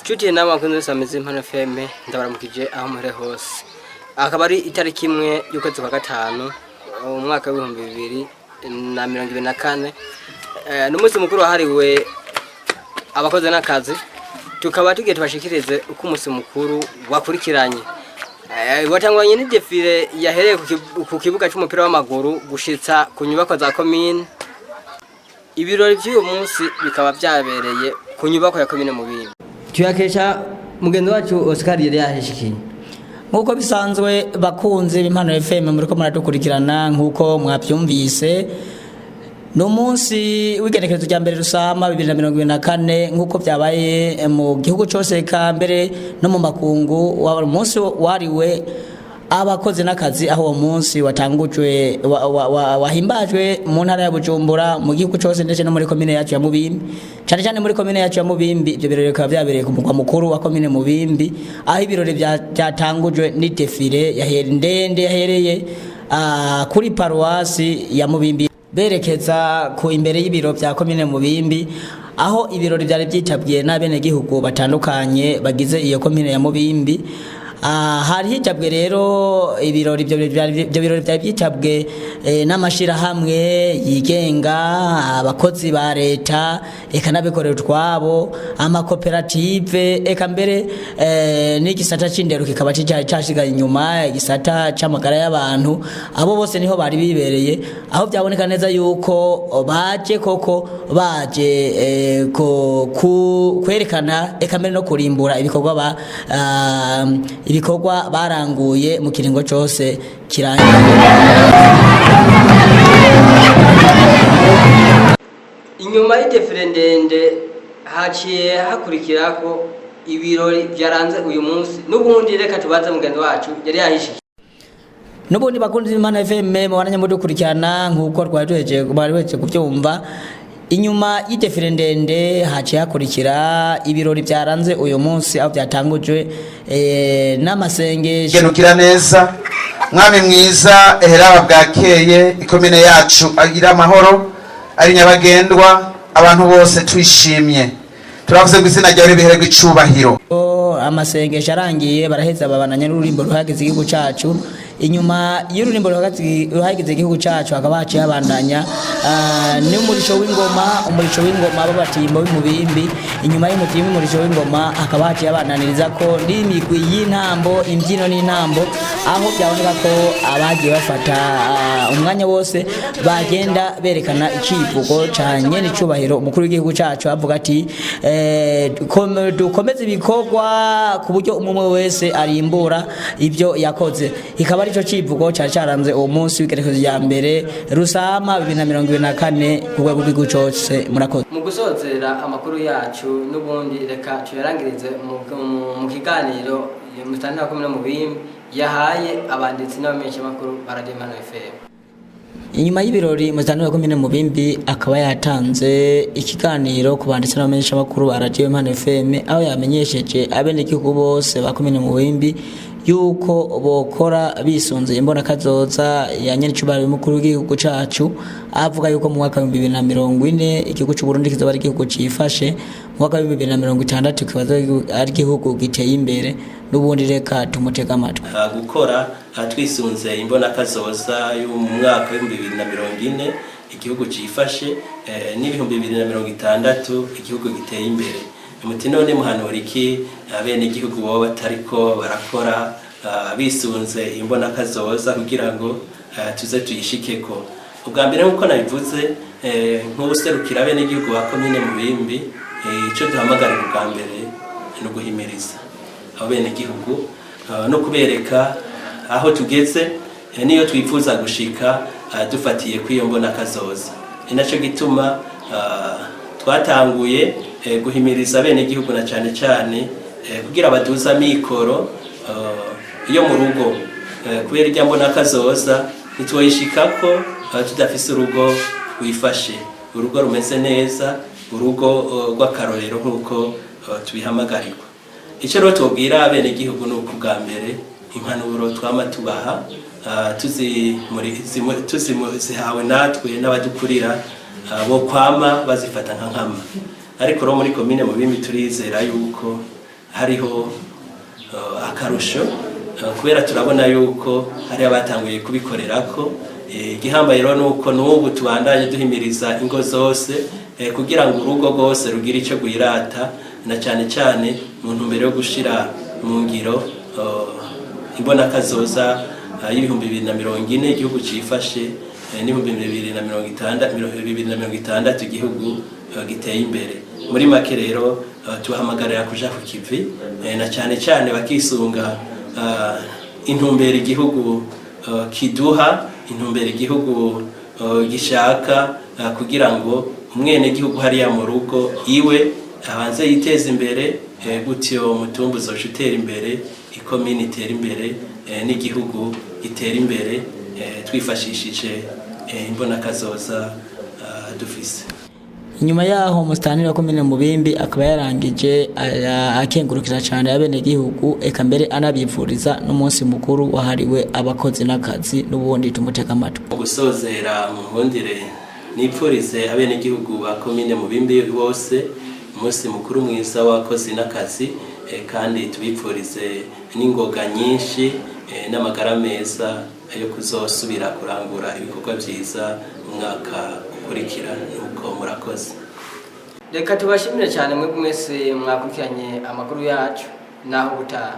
Chuti nama kunze samizi Impano FM ndabaramukije aho muri hose. Akaba ari itariki imwe y'ukwezi kwa gatanu umwaka wa 2024 n'umunsi mukuru wahariwe abakoze n'akazi. Tukaba tugiye tubashikirize uko umunsi mukuru wakurikiranye. Watangwanye ni defile yahereye ku kibuga cy'umupira w'amaguru gushitsa ku nyubako za commune. Ibirori by'uyu munsi bikaba byabereye ku nyubako ya commune Mubimbi. Tuyakesha mugenzi wacu Oscar yari yahishikiye. Nkuko bisanzwe bakunze Impano FM muri ko muradukurikirana nkuko mwabyumvise no munsi w'igenekerezo rya mbere rusama 2024 nkuko byabaye mu gihugu cyose ka mbere no mu makungu wa munsi wariwe abakoze n'akazi aho uwo munsi watangujwe wahimbajwe mu ntara ya Bujumbura mu gihugu cyose ndetse no muri commune yacu ya Mubimbi cyane muri commune yacu ya Mubimbi. Ibyo birori bikaba byabereye ku mugwa mukuru wa commune Mubimbi aho ibirori byatangujwe ni defile yahereye kuri paroisse ya Mubimbi berekeza ku imbere y'ibiro bya commune Mubimbi aho ibirori byari byitabwiye n'abene gihugu batandukanye bagize iyo commune ya Mubimbi. Hari hitabwe rero ibirori byo birori byari byitabwe n'amashira hamwe yigenga, abakozi ba leta eka nabikorera twabo, amakoperative eka mbere n'igisata c'indero kikaba cyashigaye inyuma, igisata c'amagara y'abantu. Abo bose niho bari bibereye aho byaboneka neza yuko baje koko baje kwerekana eka mbere no kurimbura ibikorwa baranguye mu kiringo cyose kirangiye. Inyuma y'idefile ndende haciye hakurikirako ibirori byaranze uyu munsi. N'ubundi reka tubaze mugenzi wacu yari yahishikiye. N'ubundi bakunze Impano FM mubanya mudukurikirana nkuko rwaduheje kubyumva. Inyuma y'idefile ndende haciye hakurikira ibirori byaranze uyu munsi aho byatangujwe n'amasengesho. Genukira neza mwami mwiza eheraba bwakeye ikomine yacu agira amahoro ari nyabagendwa abantu bose twishimye turavuze gwizina ryawe bihererwe icubahiro. Amasengesho arangiye baraheza babananya n'ururimbo ruhagize igihugu cacu. Inyuma y'ururimbo ruhagize igihugu cacu hakaba haciye abandanya n'umurisho w'ingoma babatimbo b'Imubimbi. Inyuma y'umurisho w'ingoma hakaba haciye abananiriza ko n'imigwi y'intambo, imbyino n'intambo aho byaboneka ko abagiye bafata umwanya wose bagenda berekana icivugo cyanye n'icubahiro umukuru w'igihugu cacu avuga ati dukomeze ibikorwa ku buryo umwe wese arimbura ibyo yakoze. Ikaba arico civugo cyaranze uwo munsi w'igerekezo rya mbere rusama 2024 ku rwego rw'igihugu cyose. Murakoze. Mu gusozera amakuru yacu n'ubundi reka tuyarangirize mu kiganiro mutandukanye wa commune Mubimbi yahaye abanditsi n'abamenyesha makuru ba Radio Impano FM. Inyuma y'ibirori mutandukanye wa commune Mubimbi akaba yatanze ikiganiro ku banditsi n'abamenyesha makuru ba Radio Impano FM aho yamenyesheje abene gihugu bose ba commune Mubimbi yuko bokora bisunze imbona kazoza ya nyenicubari mukuru w'igihugu cacu avuga yuko mu mwaka wa 2040 igihugu cy'u Burundi kizoba ari igihugu cifashe, mu mwaka wa 2060 kibazo ari igihugu giteye imbere. N'ubundi reka tumutega amatwi. Gukora twisunze imbona kazoza yo mu mwaka wa 2040 igihugu cifashe n'ibihumbi 2060 igihugu giteye imbere. Umutino ni muhanuriki abene igihugu bo batariko barakora bisunze imbona kazoza kugira ngo tuze tuyishikeko. Ubwa mbere nkuko nabivuze nk'ubuserukira abene igihugu ba commune Mubimbi ico duhamagarira ubwa mbere no guhimiriza abene igihugu no kubereka aho tugeze niyo twifuza gushika dufatiye kwiyo mbona kazoza. Inaco gituma twatanguye guhimiriza bene igihugu na cyane kugira baduza mikoro iyo mu rugo kubera irya mbona kazoza nitwoyishikako tudafise urugo wifashe, urugo rumeze neza, urugo rw'akarorero nkuko tubihamagarirwa. Ico rero tubwira bene igihugu nuko bwa mbere impanuro twama tubaha tuzihawe natwe n'abadukurira bo kwama bazifata nka nkama. Ariko ro muri commune Mubimbi turizera yuko hariho akarusho kubera turabona yuko hari abatanguye kubikorerako. Igihambaye rero nuko n'ubu tubandanye duhimiriza ingo zose kugira ngo urugo rwose rugire icyo gwirata, na cyane cyane mu ntumbero yo gushira mu ngiro imbonakazoza y'ibihumbi 2040 igihugu cifashe n'ibihumbi 2060 igihugu giteye imbere. Muri make rero tuhamagarira kuja ku kivi, na cyane cyane bakisunga intumbero igihugu kiduha, intumbero igihugu gishaka, kugira ngo umwene gihugu hariya mu rugo iwe abanze yiteza imbere, gutyo umutumba uzoca utera imbere, ikomini itera imbere, n'igihugu gitera imbere, twifashishije imbonakazoza dufise. Inyuma yaho umustanire wa komine Mubimbi akaba yarangije akengurukira cyane abene gihugu, eka mbere anabivuriza n'umunsi mukuru wahariwe abakozi n'akazi n'ubundi tumuteka amatwi. Gusozera mu nkundire nipfurize abene gihugu ba komine Mubimbi bose umunsi mukuru mwiza w'abakozi n'akazi, kandi tubipfurize n'ingoga nyinshi n'amagara meza yo kuzosubira kurangura ibikorwa byiza mu mwaka ukurikira. Nuko murakoze. Reka tubashimire cyane mwese mwakurikiranye amakuru yacu naho gutaha.